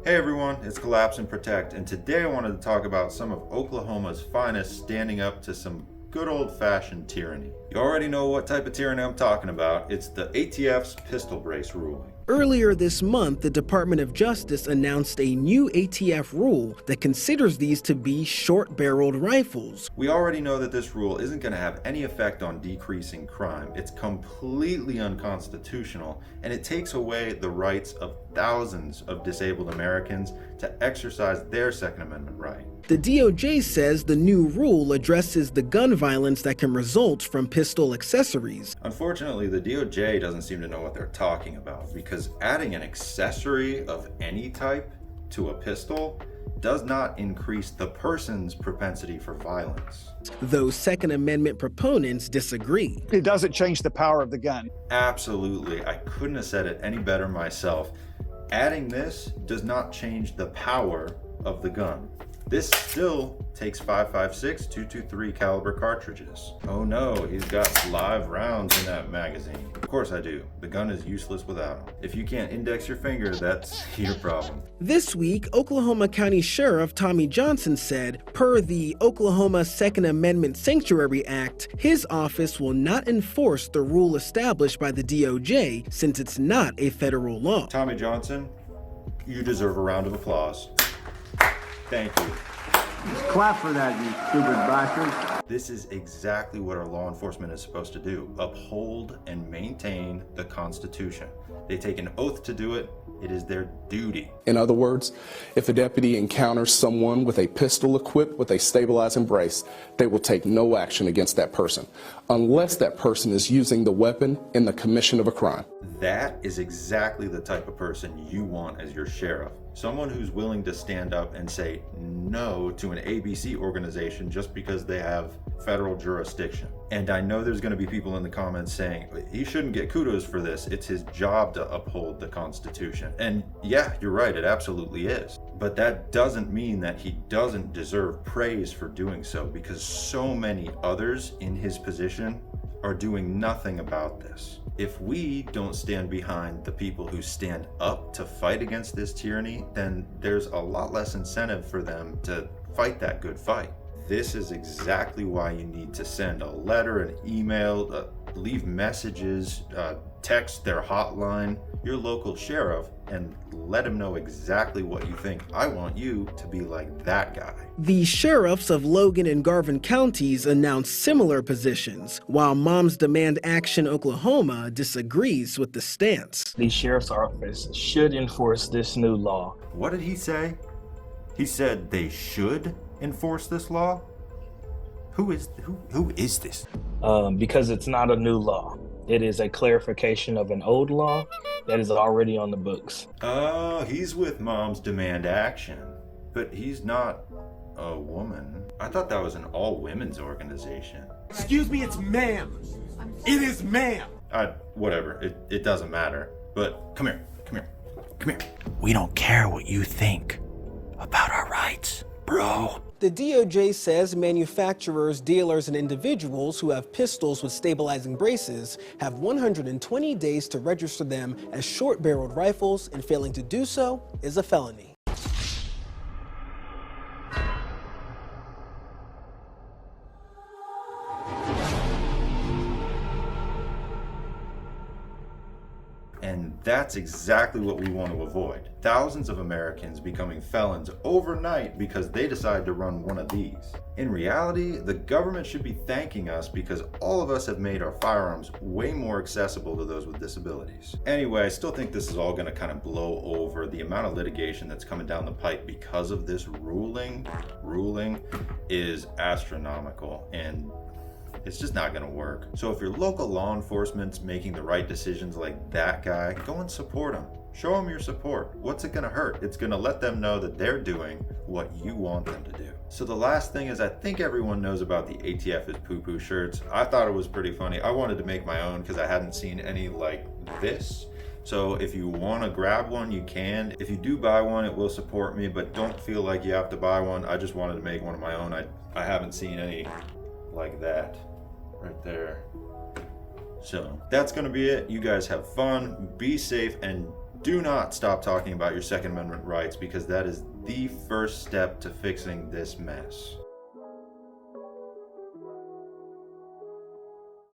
Hey everyone, it's Collapse and Protect, and today I wanted to talk about some of Oklahoma's finest standing up to some good old-fashioned tyranny. You already know what type of tyranny I'm talking about. It's the ATF's pistol brace ruling. Earlier this month, the Department of Justice announced a new ATF rule that considers these to be short-barreled rifles. We already know that this rule isn't going to have any effect on decreasing crime. It's completely unconstitutional, and it takes away the rights of thousands of disabled Americans to exercise their Second Amendment right. The DOJ says the new rule addresses the gun violence that can result from pistol accessories. Unfortunately, the DOJ doesn't seem to know what they're talking about, because adding an accessory of any type to a pistol does not increase the person's propensity for violence. Those Second Amendment proponents disagree. It doesn't change the power of the gun. Absolutely. I couldn't have said it any better myself. Adding this does not change the power of the gun. This still takes 5.56 .223 caliber cartridges. Oh no, he's got live rounds in that magazine. Of course I do. The gun is useless without them. If you can't index your finger, that's your problem. This week, Oklahoma County Sheriff Tommy Johnson said, per the Oklahoma Second Amendment Sanctuary Act, his office will not enforce the rule established by the DOJ since it's not a federal law. Tommy Johnson, you deserve a round of applause. Thank you. Clap for that, you stupid bastard. This is exactly what our law enforcement is supposed to do: uphold and maintain the Constitution. They take an oath to do it. It is their duty. In other words, if a deputy encounters someone with a pistol equipped with a stabilizing brace, they will take no action against that person, unless that person is using the weapon in the commission of a crime. That is exactly the type of person you want as your sheriff. Someone who's willing to stand up and say no to an ABC organization just because they have federal jurisdiction. And I know there's going to be people in the comments saying he shouldn't get kudos for this. It's his job to uphold the Constitution. And yeah, you're right, it absolutely is. But that doesn't mean that he doesn't deserve praise for doing so, because so many others in his position are doing nothing about this. If we don't stand behind the people who stand up to fight against this tyranny, then there's a lot less incentive for them to fight that good fight. This is exactly why you need to send a letter, an email, leave messages, text their hotline, your local sheriff, and let him know exactly what you think. I want you to be like that guy. The sheriffs of Logan and Garvin counties announced similar positions, while Moms Demand Action Oklahoma disagrees with the stance. The sheriff's office should enforce this new law. What did he say? He said they should enforce this law? Who is this? Because it's not a new law. It is a clarification of an old law that is already on the books. Oh, he's with Moms Demand Action, but he's not a woman. I thought that was an all-women's organization. Excuse me, it's ma'am. It is ma'am. Whatever, it doesn't matter. But come here. We don't care what you think about our rights, bro. The DOJ says manufacturers, dealers, and individuals who have pistols with stabilizing braces have 120 days to register them as short-barreled rifles, and failing to do so is a felony. And that's exactly what we want to avoid. Thousands of Americans becoming felons overnight because they decide to run one of these. In reality, the government should be thanking us because all of us have made our firearms way more accessible to those with disabilities. Anyway, I still think this is all going to kind of blow over. The amount of litigation that's coming down the pipe because of this ruling is astronomical, and it's just not gonna work. So if your local law enforcement's making the right decisions like that guy, go and support them. Show them your support. What's it gonna hurt? It's gonna let them know that they're doing what you want them to do. So the last thing is, I think everyone knows about the ATF is poo-poo shirts. I thought it was pretty funny. I wanted to make my own because I hadn't seen any like this. So if you want to grab one, you can. If you do buy one, it will support me, but don't feel like you have to buy one. I just wanted to make one of my own. I haven't seen any like that right there. So that's gonna be it. You guys have fun, be safe, and Do not stop talking about your Second Amendment rights, because that is the first step to fixing this mess.